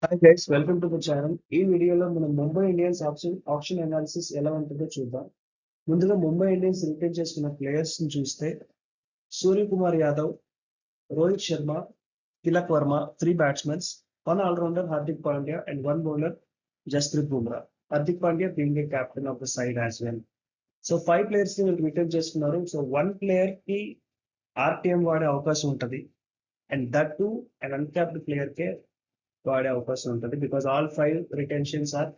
Hi guys, welcome to the channel. ఈ వీడియోలో మనం ముంబై ఇండియన్స్ ఆప్షన్ అనాలిసిస్ ఎలా ఉంటుందో చూద్దాం. ముందుగా ముంబై ఇండియన్స్ రిటైన్ చేసుకున్న ప్లేయర్స్ ని చూస్తే Suryakumar Yadav, Rohit Sharma, Tilak Varma, 3 batsmen, 1 all-rounder Hardik Pandya and 1 bowler Jasprit Bumrah. Hardik Pandya being a captain of the side as well. So 5 players ని వీళ్ళు రిటైన్ చేసుకున్నారు. సో 1 player కి ఆర్టీఎం వాడే అవకాశం ఉంటుంది. And that too and uncapped player కే వాడే అవకాశం ఉంటుంది because all 5 retentions are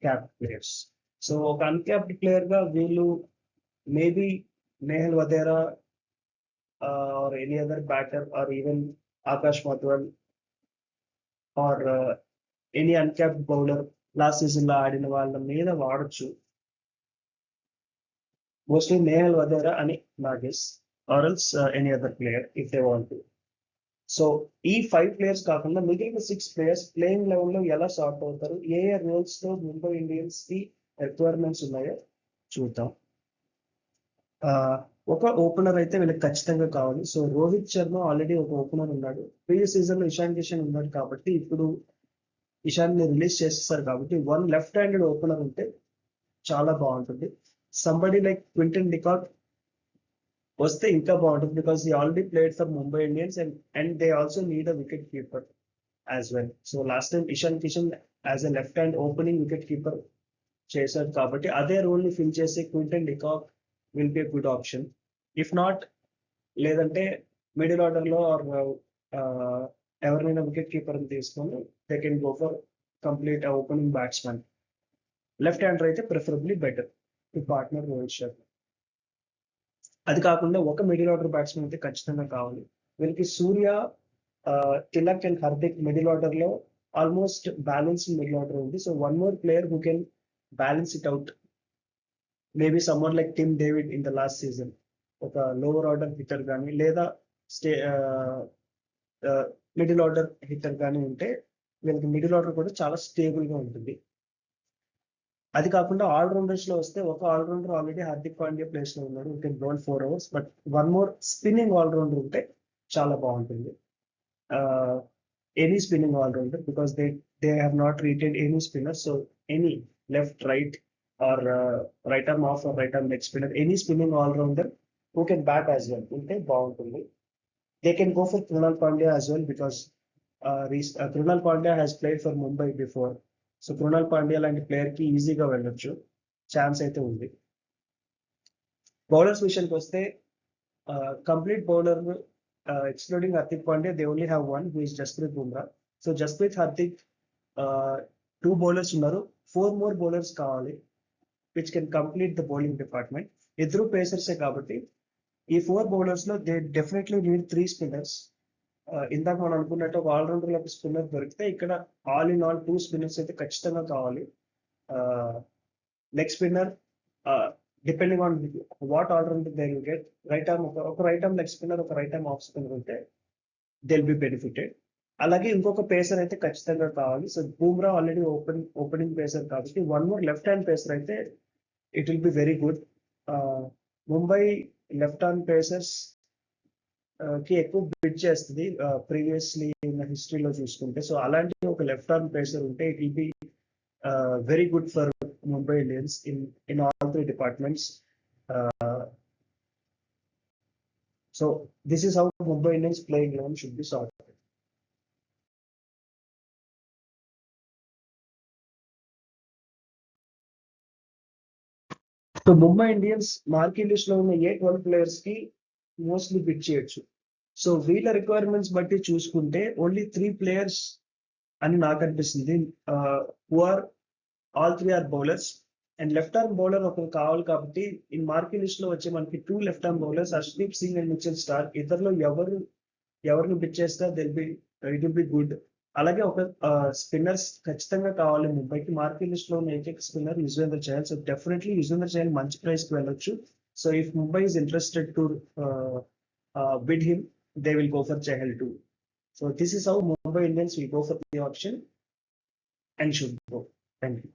capped players. So ఒక అన్క్యాప్డ్ ప్లేయర్ గా వీళ్ళు maybe Nehal Wadhera or any other batter or even Akash Madhwal or any uncapped bowler last season లో ఆడిన వాళ్ళ మీద వాడచ్చు. మోస్ట్లీ నేహల్ వదేరా అని నా guess, or else any other player if they want to. So ఈ 5 players కాకుండా మిగిలిన 6 players ప్లేయింగ్ లెవెల్ లో ఎలా సార్ట్ అవుతారు, ఏ ఏ రోల్స్ లో ముంబై ఇండియన్స్ కి రిక్వైర్మెంట్స్ ఉన్నాయో చూద్దాం. ఒక ఓపెనర్ అయితే వీళ్ళకి ఖచ్చితంగా కావాలి. సో రోహిత్ శర్మ ఆల్రెడీ ఒక ఓపెనర్ ఉన్నాడు. ప్రీవియస్ సీజన్ లో ఇషాన్ కిషన్ ఉన్నాడు కాబట్టి ఇప్పుడు ఇషాన్ ని రిలీజ్ చేసేస్తారు కాబట్టి 1 left-handed ఓపెనర్ ఉంటే చాలా బాగుంటుంది. సంబడి లైక్ క్వింటన్ డికాక్ వస్తే ఇంకా బాగుంటుంది because he already played for Mumbai Indians and they also need a wicket keeper as well. So last time Ishan Kishan as a left hand opening wicket keeper చేశారు కాబట్టి అదే role ని ఫిల్ చేసే Quinton de Kock will be a good option. If not, లేదంటే middle order లో are ఎవరినైనా wicket keeper తీసుకొని they can go for complete opening batsmen. Left hander అయితే preferably better to partner Rohit Sharma. అది కాకుండా ఒక మిడిల్ ఆర్డర్ బ్యాట్స్మెన్ అయితే ఖచ్చితంగా కావాలి. వీళ్ళకి Surya, Tilak and Hardik middle order లో ఆల్మోస్ట్ బ్యాలెన్స్ మిడిల్ ఆర్డర్ ఉంది. So 1 more player who can balance it out, maybe సమ్మర్ like Tim David in the last season, ఒక లోవర్ ఆర్డర్ హిట్టర్ కానీ లేదా స్టే మిడిల్ ఆర్డర్ హిట్టర్ కానీ ఉంటే వీళ్ళకి మిడిల్ ఆర్డర్ కూడా చాలా స్టేబుల్ గా ఉంటుంది. అది కాకుండా ఆల్రౌండర్స్ లో వస్తే ఒక all-rounder already Hardik Pandya place లో ఉన్నాడు, can bowl 4 overs, but 1 more spinning all-rounder ఉంటే చాలా బాగుంటుంది. Any spinning all-rounder because they have not retain any spinner. So any left, right or right arm off or right arm leg spinner, any spinning all-rounder who can bat as well ఉంటే బాగుంటుంది. They can go for Krunal Pandya as well because Krunal Pandya has played for Mumbai before. So Krunal Pandya లాంటి player కి ఈజీగా వెళ్ళొచ్చు, chance అయితే ఉంది. Bowlers విషయానికి వస్తే complete bowler excluding Hardik Pandya they only have one, who is Jasprit Bumrah. So Jasprit, Hardik 2 bowlers ఉన్నారు. 4 more bowlers కావాలి which can complete the bowling department. ఇద్దరు పేసర్సే కాబట్టి ఈ 4 bowlers లో దే డెఫినెట్లీ నీడ్ 3 spinners. ఇందాక మనం అనుకున్నట్టు ఒక ఆల్రౌండర్ ఒక స్పిన్నర్ దొరికితే ఇక్కడ ఆల్ ఇన్ ఆల్ 2 spinners అయితే ఖచ్చితంగా కావాలి. Leg spinner depending on what all-rounder they will get. Right arm ఒక రైట్ ఆర్మ్ లెగ్ స్పిన్నర్, ఒక రైట్ ఆర్మ్ ఆఫ్ స్పిన్నర్ ఉంటే దే విల్ బి బెనిఫిటెడ్. అలాగే ఇంకొక పేసర్ అయితే ఖచ్చితంగా కావాలి. So Bumrah already opening pacer కాబట్టి 1 more లెఫ్ట్-హ్యాండ్ పేసర్ అయితే it will be very good. Mumbai left-hand pacers కి ఎక్కువ బిడ్ చేస్తుంది ప్రీవియస్లీ ఉన్న హిస్టరీలో చూసుకుంటే. సో అలాంటి ఒక లెఫ్ట్ ఆర్మ్ పేసర్ ఉంటే it will be very good for Mumbai Indians in all 3 departments. So this is how Mumbai Indians playing eleven should be sorted. So Mumbai Indians marquee list లో ఉన్న ఏ 12 players కి మోస్ట్లీ బిడ్ చేయొచ్చు. So వీళ్ళ requirements బట్టి చూసుకుంటే only 3 players అని నాకు అనిపిస్తుంది. Who are all 3 are bowlers and left arm bowler ఒకరు కావాలి కాబట్టి ఈ మార్కీ లిస్ట్ లో వచ్చే మనకి 2 left arm bowlers, Harshdeep Singh and Mitchell Starc. ఇద్దరులో ఎవరిని పిచ్ చేస్తే ఇట్ విల్ బి గుడ్. అలాగే ఒక స్పిన్నర్స్ ఖచ్చితంగా కావాలి ముంబైకి. మార్కీ లిస్ట్ లో ఉన్న ఏకైక spinner Yuzvendra Chahal. So definitely Yuzvendra Chahal మంచి ప్రైస్ కి వెళ్ళొచ్చు. So if Mumbai is interested to bid him, they will go for Chahal too. So this is how Mumbai Indians will go for the auction and should go. Thank you.